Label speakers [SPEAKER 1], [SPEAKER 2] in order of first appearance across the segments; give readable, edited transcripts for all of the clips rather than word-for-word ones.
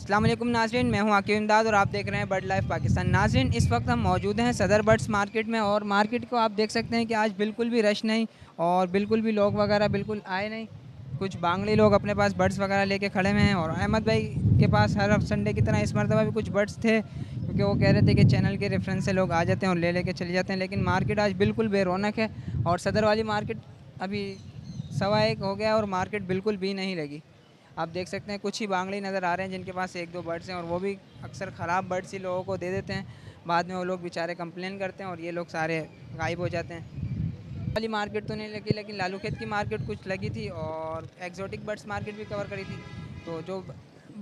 [SPEAKER 1] अस्सलाम वालेकुम नाज़रीन, मैं हूं आकिब इमदाद और आप देख रहे हैं बर्ड लाइफ पाकिस्तान। नाज़रीन, इस वक्त हम मौजूद हैं सदर बर्ड्स मार्केट में और मार्केट को आप देख सकते हैं कि आज बिल्कुल भी रश नहीं और बिल्कुल भी लोग वगैरह बिल्कुल आए नहीं। कुछ बांग्ली लोग अपने पास बर्ड्स वगैरह लेके खड़े हुए हैं और अहमद भाई के पास हर संडे की तरह इस मरतबा भी कुछ बर्ड्स थे, क्योंकि वो कह रहे थे कि चैनल के रेफरेंस से लोग आ जाते हैं और ले लेके चले जाते हैं। लेकिन मार्केट आज बिल्कुल बेरौनक है और सदर वाली मार्केट अभी 1:15 हो गया और मार्केट बिल्कुल भी नहीं लगी। आप देख सकते हैं कुछ ही बांगड़ी नज़र आ रहे हैं जिनके पास एक दो बर्ड्स हैं और वो भी अक्सर ख़राब बर्ड्स ही लोगों को दे देते हैं। बाद में वो लोग बेचारे कंप्लेन करते हैं और ये लोग सारे गायब हो जाते हैं। वाली मार्केट तो नहीं लगी, लेकिन लालू खेत की मार्केट कुछ लगी थी और एक्जोटिक बर्ड्स मार्केट भी कवर करी थी। तो जो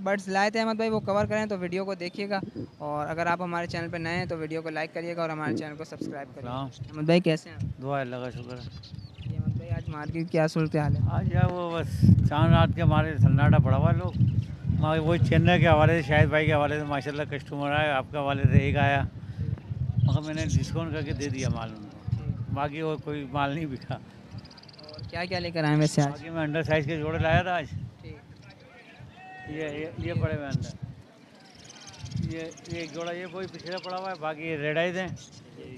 [SPEAKER 1] बर्ड्स लाए थे अहमद भाई वो कवर करें तो वीडियो को देखिएगा, और अगर आप हमारे चैनल पर नए हैं तो वीडियो को लाइक करिएगा और हमारे चैनल को सब्सक्राइब करिएगा। अहमद भाई कैसे हैं?
[SPEAKER 2] दुआ अल्लाह का शुक्र है।
[SPEAKER 1] ये अहमद भाई आज मार्केट की क्या सूरत हाल है?
[SPEAKER 2] आज यार वो बस चांद रात के हमारे सन्नाटा पड़ा हुआ लोग। मगर वही चेन्नई के हवाले से, शाहिद भाई के हवाले से माशाल्लाह कस्टमर आए, आपके हवाले से एक आया, मगर मैंने डिस्काउंट करके दे दिया माल उनको। बाकी वो कोई माल नहीं बिका।
[SPEAKER 1] और क्या क्या लेकर आए वैसे आज?
[SPEAKER 2] बाकी मैं अंडर साइज़ के जोड़े लाया था आज।
[SPEAKER 1] ठीक।
[SPEAKER 2] ये पड़े हुए अंदर, ये एक जोड़ा ये कोई पिछले पड़ा हुआ है, बाकी ये रेड आइज हैं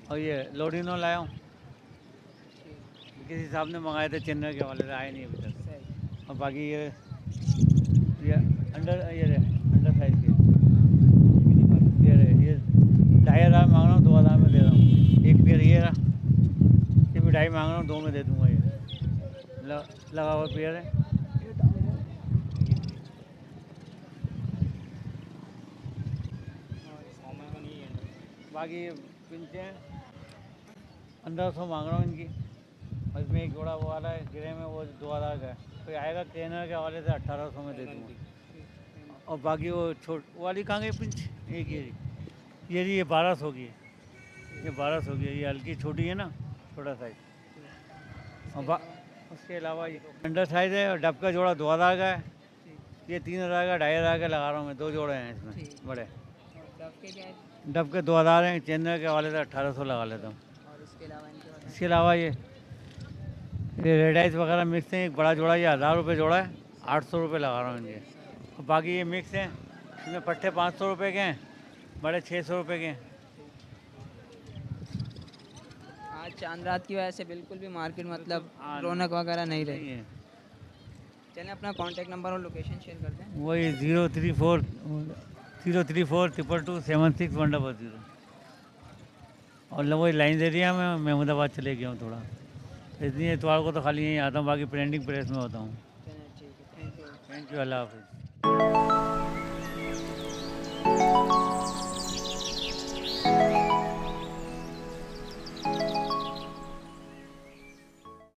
[SPEAKER 2] और ये लोडिनो लाया हूँ। किसी साहब ने मंगाए थे चेन्नई के हवाले से, आए नहीं अभी तक। और बाकी ये अंडर साइज के ये 2,500 मांग रहा हूँ, 2,000 में दे रहा हूँ। एक पेयर ये रहा, ये भी 2.5 मांग रहा हूँ, 2 में दे दूँगा। ये लगा हुआ पेयर है। बाकी ये पिंचे हैं, 1500 मांग रहा हूँ इनकी। और इसमें एक जोड़ा वो वाला है गिरे में, वो 2,000 का है। कोई आएगा ट्रेनर के हवाले से 1,800 में दे दूँगा। और बाकी वो वाली कहाँ गई पिंच, एक ये 1,200 की है। ये 1,200 की है, ये हल्की छोटी है ना, छोटा साइज। और उसके अलावा ये अंडर साइज़ है और डब का जोड़ा 2,000 का है। ये 3,000 का, 2,500 का लगा रहा हूँ मैं, 2 जोड़े हैं इसमें बड़े। डब के 2,000 हैं, चेन्नई के हवाले से 1,800 लगा लेता हूँ। इसके अलावा ये रेड आइज वगैरह मिक्स हैं, एक बड़ा जोड़ा ये 1,000 रुपये जोड़ा है, 800 रुपये लगा रहा हूँ इनके। और बाकी ये मिक्स हैं, इसमें पट्टे 500 रुपये के हैं, बड़े 600 रुपये के हैं।
[SPEAKER 1] आज चांद रात की वजह से बिल्कुल भी मार्केट मतलब रौनक वगैरह नहीं रही है। चलें अपना कांटेक्ट नंबर और लोकेशन शेयर करते हैं।
[SPEAKER 2] वही 034 222 76 100। और वही लाइन एरिया में महमूदाबाद चले गया हूँ थोड़ा, इतनी एतवार को तो खाली यहीं आता हूँ, बाकी प्रिंटिंग प्रेस में होता हूँ।
[SPEAKER 1] चलें ठीक है, थैंक यू।
[SPEAKER 2] थैंक यू, अल्लाह हाफिज़।